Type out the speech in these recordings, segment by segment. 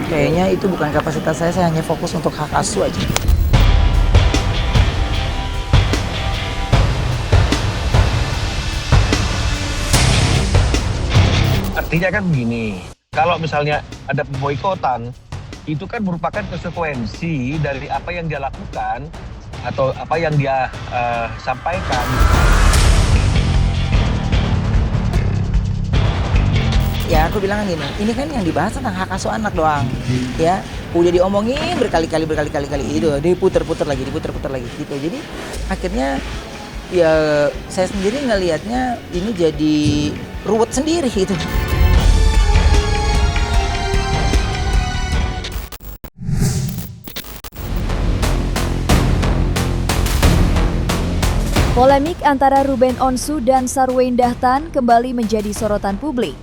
Kayaknya itu bukan kapasitas saya hanya fokus untuk hak asuh aja. Artinya kan begini, kalau misalnya ada pemboikotan, itu kan merupakan konsekuensi dari apa yang dia lakukan atau apa yang dia sampaikan. Ya aku bilang gini, ini kan yang dibahas tentang hak asuh anak doang, ya. Udah diomongin berkali-kali itu, diputer-puter lagi gitu. Jadi akhirnya ya saya sendiri ngelihatnya ini jadi ruwet sendiri gitu. Polemik antara Ruben Onsu dan Sarwenda Dahtan kembali menjadi sorotan publik.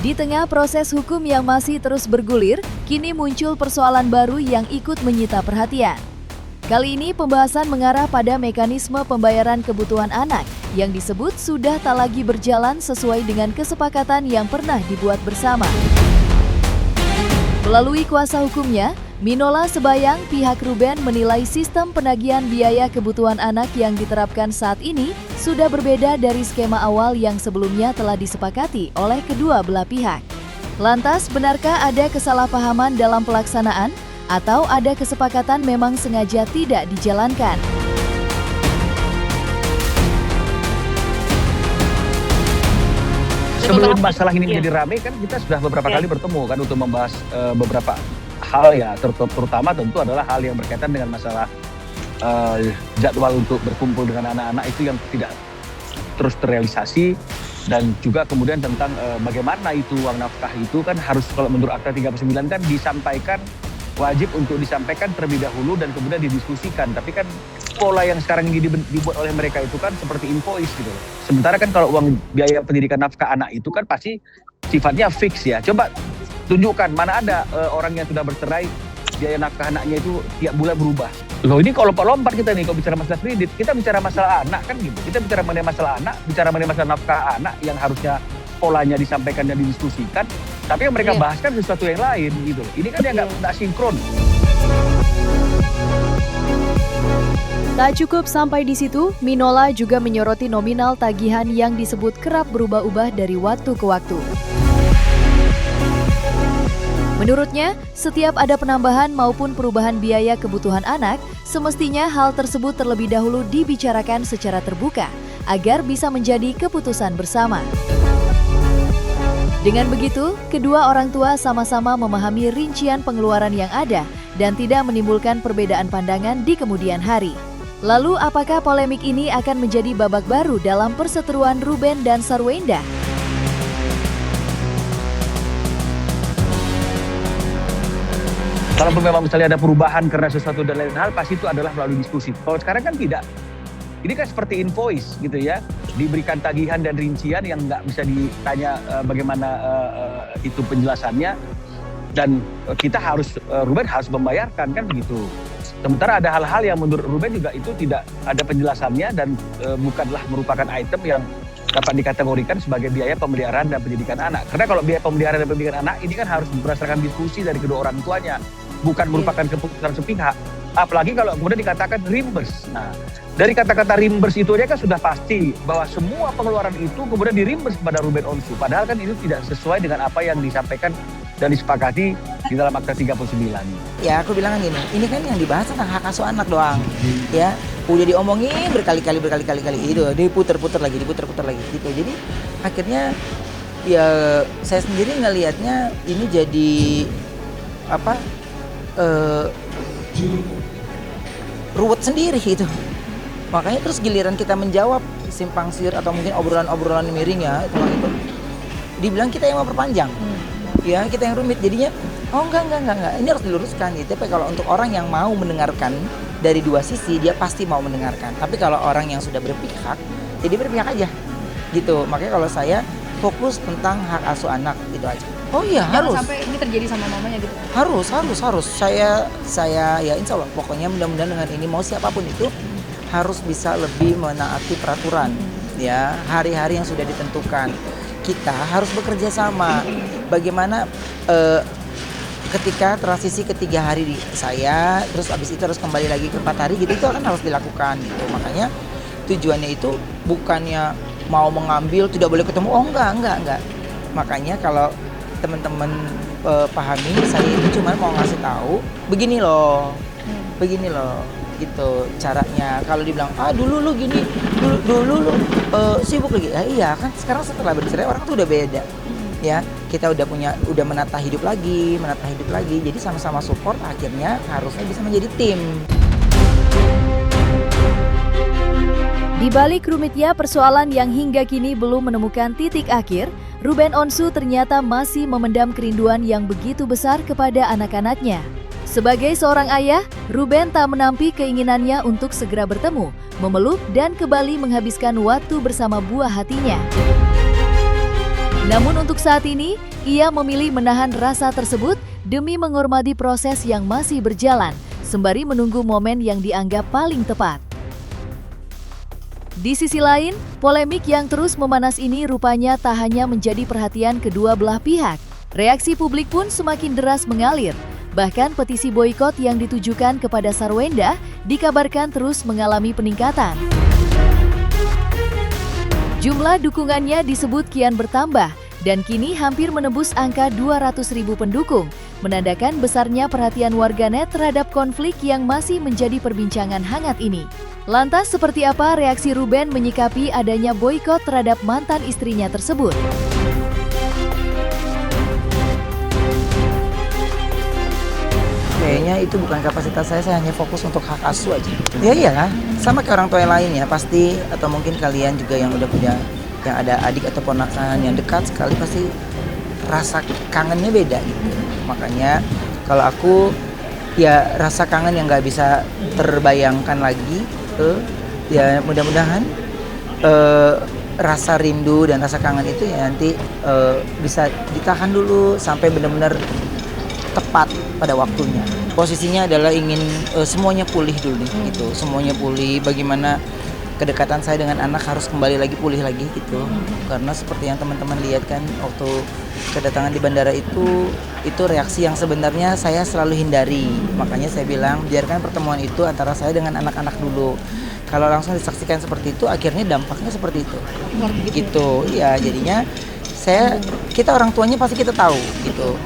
Di tengah proses hukum yang masih terus bergulir, kini muncul persoalan baru yang ikut menyita perhatian. Kali ini pembahasan mengarah pada mekanisme pembayaran kebutuhan anak yang disebut sudah tak lagi berjalan sesuai dengan kesepakatan yang pernah dibuat bersama. Melalui kuasa hukumnya, Minola Sebayang, pihak Ruben menilai sistem penagihan biaya kebutuhan anak yang diterapkan saat ini sudah berbeda dari skema awal yang sebelumnya telah disepakati oleh kedua belah pihak. Lantas, benarkah ada kesalahpahaman dalam pelaksanaan atau ada kesepakatan memang sengaja tidak dijalankan? Sebelum masalah ini menjadi ramai kan kita sudah beberapa kali bertemu kan untuk membahas beberapa hal ya, terutama tentu adalah hal yang berkaitan dengan masalah jadwal untuk berkumpul dengan anak-anak itu yang tidak terus terrealisasi, dan juga kemudian tentang bagaimana itu uang nafkah itu kan harus, kalau menurut Akta 39 kan disampaikan, wajib untuk disampaikan terlebih dahulu dan kemudian didiskusikan. Tapi kan pola yang sekarang ini dibuat oleh mereka itu kan seperti invoice gitu loh. Sementara kan kalau uang biaya pendidikan nafkah anak itu kan pasti sifatnya fix ya. Coba tunjukkan mana ada orang yang sudah bercerai biaya nafkah anaknya itu tiap bulan berubah. Loh ini kalau lompat kita nih, kalau bicara masalah kredit, kita bicara masalah anak kan gitu. Kita bicara mengenai masalah anak, bicara mengenai masalah nafkah anak yang harusnya polanya disampaikan dan didiskusikan, tapi yang mereka bahas kan sesuatu yang lain gitu. Ini kan yang nggak sinkron. Tak cukup sampai di situ, Minola juga menyoroti nominal tagihan yang disebut kerap berubah-ubah dari waktu ke waktu. Menurutnya, setiap ada penambahan maupun perubahan biaya kebutuhan anak, semestinya hal tersebut terlebih dahulu dibicarakan secara terbuka agar bisa menjadi keputusan bersama. Dengan begitu, kedua orang tua sama-sama memahami rincian pengeluaran yang ada dan tidak menimbulkan perbedaan pandangan di kemudian hari. Lalu, apakah polemik ini akan menjadi babak baru dalam perseteruan Ruben dan Sarwenda? Kalaupun memang misalnya ada perubahan karena sesuatu dan lain hal, pasti itu adalah melalui diskusi. Kalau sekarang kan tidak. Ini kan seperti invoice gitu ya, diberikan tagihan dan rincian yang nggak bisa ditanya bagaimana itu penjelasannya, dan kita harus, Ruben harus membayarkan kan begitu. Sementara ada hal-hal yang menurut Ruben juga itu tidak ada penjelasannya dan bukanlah merupakan item yang dapat dikategorikan sebagai biaya pemeliharaan dan pendidikan anak. Karena kalau biaya pemeliharaan dan pendidikan anak ini kan harus berdasarkan diskusi dari kedua orang tuanya, bukan merupakan keputusan sepihak. Apalagi kalau kemudian dikatakan reimburse. Nah, dari kata-kata reimburse itu aja kan sudah pasti bahwa semua pengeluaran itu kemudian di-reimburse kepada Ruben Onsu. Padahal kan itu tidak sesuai dengan apa yang disampaikan dan disepakati di dalam Akta 39. Ya aku bilang gini, ini kan yang dibahas tentang hak asuh anak doang, ya. Udah diomongin berkali-kali itu, diputer-puter lagi gitu. Jadi akhirnya ya saya sendiri ngelihatnya ini jadi apa? Ruwet sendiri gitu. Makanya terus giliran kita menjawab simpang siur atau mungkin obrolan-obrolan miring ya itu dibilang kita yang mau perpanjang. Ya kita yang rumit, jadinya enggak, ini harus diluruskan gitu. Tapi kalau untuk orang yang mau mendengarkan dari dua sisi, dia pasti mau mendengarkan. Tapi kalau orang yang sudah berpihak, jadi berpihak aja gitu. Makanya kalau saya fokus tentang hak asuh anak itu aja. Oh iya, harus. Jangan sampai ini terjadi sama mamanya gitu. Harus. Saya ya insya Allah pokoknya mudah-mudahan dengan ini mau siapapun itu harus bisa lebih menaati peraturan ya, hari-hari yang sudah ditentukan. kita harus bekerja sama. Bagaimana ketika transisi ke 3 hari di saya, terus abis itu harus kembali lagi ke 4 hari gitu, itu akan harus dilakukan gitu. Makanya tujuannya itu bukannya mau mengambil tidak boleh ketemu, enggak. Makanya kalau teman-teman pahami, saya itu cuma mau ngasih tahu begini loh gitu caranya. Kalau dibilang dulu lu gini, dulu lu sibuk lagi, iya kan sekarang setelah bercerai orang tuh udah beda ya, kita udah menata hidup lagi, jadi sama-sama support, akhirnya harusnya bisa menjadi tim. Di balik rumitnya persoalan yang hingga kini belum menemukan titik akhir, Ruben Onsu ternyata masih memendam kerinduan yang begitu besar kepada anak-anaknya. Sebagai seorang ayah, Ruben tak menampi keinginannya untuk segera bertemu, memeluk dan kembali menghabiskan waktu bersama buah hatinya. Namun untuk saat ini, ia memilih menahan rasa tersebut demi menghormati proses yang masih berjalan, sembari menunggu momen yang dianggap paling tepat. Di sisi lain, polemik yang terus memanas ini rupanya tak hanya menjadi perhatian kedua belah pihak. Reaksi publik pun semakin deras mengalir. Bahkan petisi boikot yang ditujukan kepada Sarwenda dikabarkan terus mengalami peningkatan. Jumlah dukungannya disebut kian bertambah dan kini hampir menembus angka 200.000 pendukung, menandakan besarnya perhatian warganet terhadap konflik yang masih menjadi perbincangan hangat ini. Lantas seperti apa reaksi Ruben menyikapi adanya boikot terhadap mantan istrinya tersebut? Kayaknya itu bukan kapasitas saya hanya fokus untuk hak asuh aja. Ya iyalah, sama kayak orang tua yang lain ya pasti, atau mungkin kalian juga yang udah punya, yang ada adik atau ponakan yang dekat sekali, pasti rasa kangennya beda gitu. Makanya kalau aku ya rasa kangen yang nggak bisa terbayangkan lagi, ya mudah-mudahan rasa rindu dan rasa kangen itu ya nanti bisa ditahan dulu sampai benar-benar tepat pada waktunya. Posisinya adalah ingin semuanya pulih dulu nih, gitu. Semuanya pulih. Bagaimana kedekatan saya dengan anak harus kembali lagi pulih lagi gitu. Karena seperti yang teman-teman lihat kan waktu kedatangan di bandara itu reaksi yang sebenarnya saya selalu hindari. Makanya saya bilang biarkan pertemuan itu antara saya dengan anak-anak dulu. Kalau langsung disaksikan seperti itu, akhirnya dampaknya seperti itu. Gitu. Ya jadinya kita orang tuanya pasti kita tahu gitu.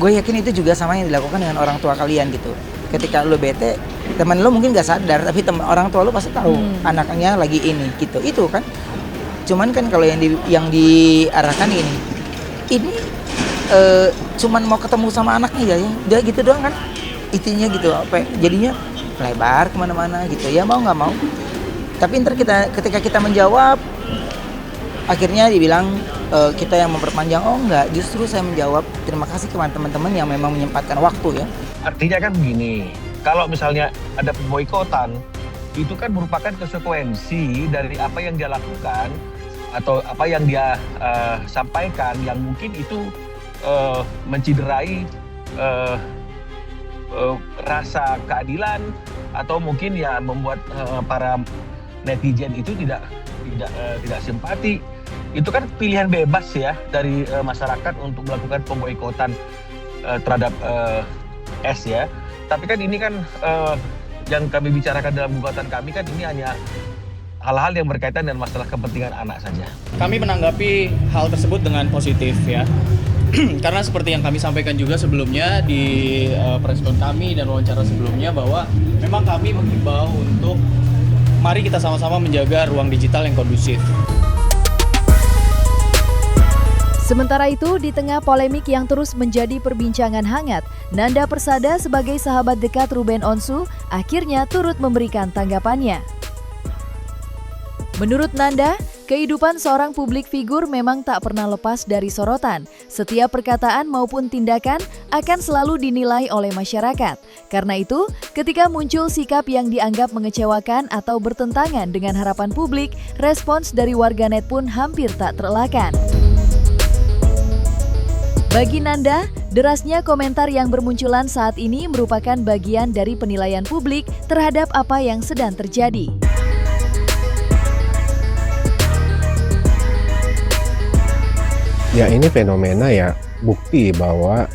Gue yakin itu juga sama yang dilakukan dengan orang tua kalian gitu. Ketika lo bete, teman lo mungkin gak sadar, tapi orang tua lo pasti tahu anaknya lagi ini gitu. Itu kan. Cuman kan kalau yang diarahkan ini cuman mau ketemu sama anaknya ya, udah gitu doang kan. Intinya gitu, jadinya lebar kemana-mana gitu. Ya mau nggak mau. Tapi ntar ketika kita menjawab, akhirnya dibilang kita yang memperpanjang. Oh enggak, justru saya menjawab terima kasih kepada teman-teman yang memang menyempatkan waktu ya. Artinya kan begini, kalau misalnya ada pemboikotan, itu kan merupakan konsekuensi dari apa yang dia lakukan atau apa yang dia sampaikan yang mungkin itu menciderai rasa keadilan atau mungkin ya membuat para netizen itu tidak simpati. Itu kan pilihan bebas ya dari masyarakat untuk melakukan pemboikotan terhadap S ya. Tapi kan ini kan yang kami bicarakan dalam gugatan kami kan ini hanya hal-hal yang berkaitan dengan masalah kepentingan anak saja. Kami menanggapi hal tersebut dengan positif ya. Karena seperti yang kami sampaikan juga sebelumnya di preskon kami dan wawancara sebelumnya bahwa memang kami mengimbau untuk mari kita sama-sama menjaga ruang digital yang kondusif. Sementara itu, di tengah polemik yang terus menjadi perbincangan hangat, Nanda Persada sebagai sahabat dekat Ruben Onsu akhirnya turut memberikan tanggapannya. Menurut Nanda, kehidupan seorang publik figur memang tak pernah lepas dari sorotan. Setiap perkataan maupun tindakan akan selalu dinilai oleh masyarakat. Karena itu, ketika muncul sikap yang dianggap mengecewakan atau bertentangan dengan harapan publik, respons dari warganet pun hampir tak terelakkan. Bagi Nanda, derasnya komentar yang bermunculan saat ini merupakan bagian dari penilaian publik terhadap apa yang sedang terjadi. Ya ini fenomena ya bukti bahwa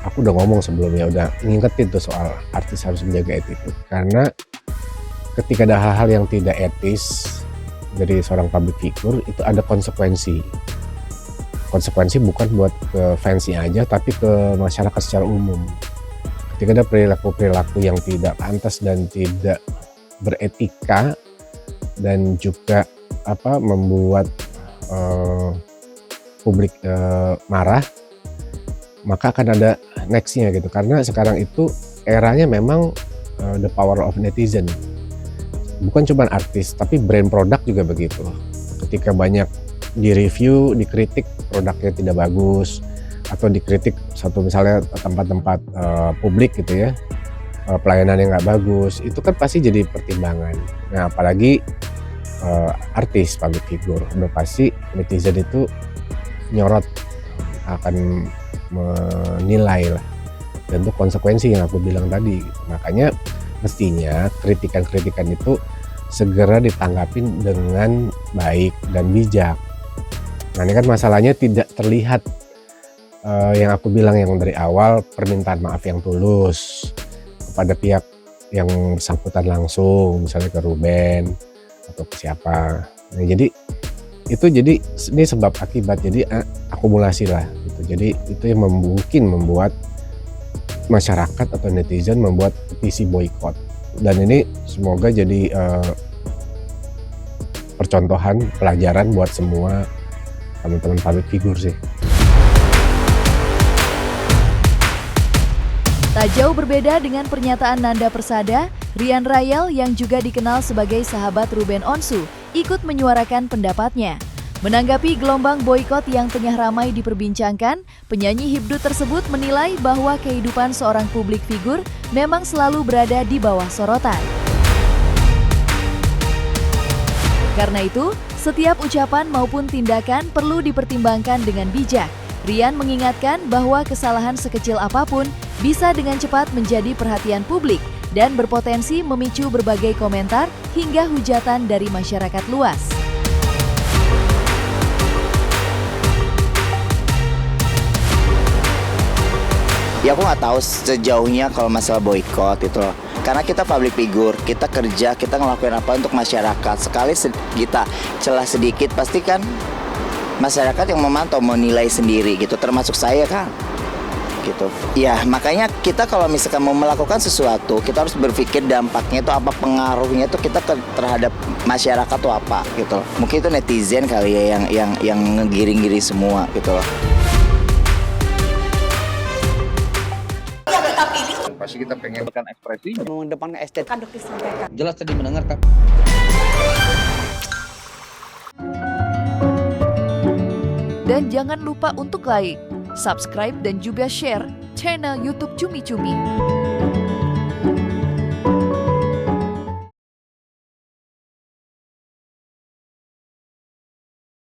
aku udah ngomong sebelumnya, udah ngingetin tuh soal artis harus menjaga attitude. Karena ketika ada hal-hal yang tidak etis dari seorang public figure itu ada konsekuensi. Konsekuensi bukan buat ke fansnya aja tapi ke masyarakat secara umum. Ketika ada perilaku-perilaku yang tidak pantas dan tidak beretika dan juga membuat publik marah, maka akan ada nextnya gitu. Karena sekarang itu eranya memang the power of netizen. Bukan cuma artis, tapi brand produk juga begitu. Ketika banyak di-review, dikritik produknya tidak bagus, atau dikritik satu misalnya tempat-tempat publik gitu ya, pelayanan yang nggak bagus, itu kan pasti jadi pertimbangan. Nah apalagi artis, public figure, udah pasti netizen itu nyorot, akan menilai lah, dan itu konsekuensi yang aku bilang tadi. Makanya mestinya kritikan-kritikan itu segera ditanggapin dengan baik dan bijak. Nah ini kan masalahnya tidak terlihat yang aku bilang yang dari awal, permintaan maaf yang tulus kepada pihak yang bersangkutan langsung, misalnya ke Ruben atau ke siapa. Nah, jadi ini sebab akibat, jadi akumulasi lah gitu. Jadi itu yang mungkin membuat masyarakat atau netizen membuat petisi boykot, dan ini semoga jadi percontohan, pelajaran buat semua teman-teman public figure sih. Tak jauh berbeda dengan pernyataan Nanda Persada, Rian Rayel yang juga dikenal sebagai sahabat Ruben Onsu ikut menyuarakan pendapatnya. Menanggapi gelombang boikot yang tengah ramai diperbincangkan, penyanyi hipdut tersebut menilai bahwa kehidupan seorang publik figur memang selalu berada di bawah sorotan. Karena itu, setiap ucapan maupun tindakan perlu dipertimbangkan dengan bijak. Rian mengingatkan bahwa kesalahan sekecil apapun bisa dengan cepat menjadi perhatian publik dan berpotensi memicu berbagai komentar hingga hujatan dari masyarakat luas. Ya aku nggak tahu sejauhnya kalau masalah boykot itu loh. Karena kita public figure, kita kerja, kita ngelakuin apa untuk masyarakat. Sekali kita celah sedikit, pasti kan masyarakat yang memantau, menilai sendiri gitu, termasuk saya kan. Gitu. Ya makanya kita kalau misalkan mau melakukan sesuatu, kita harus berpikir dampaknya itu apa, pengaruhnya itu kita terhadap masyarakat itu apa gitu. Mungkin itu netizen kali ya yang ngegiring-giring semua gitu loh. Pasti kita pengen kan ekspresinya. Mengedepankan estetika. Jelas tadi mendengarkan. Dan jangan lupa untuk like, subscribe dan juga share channel YouTube Cumi Cumi.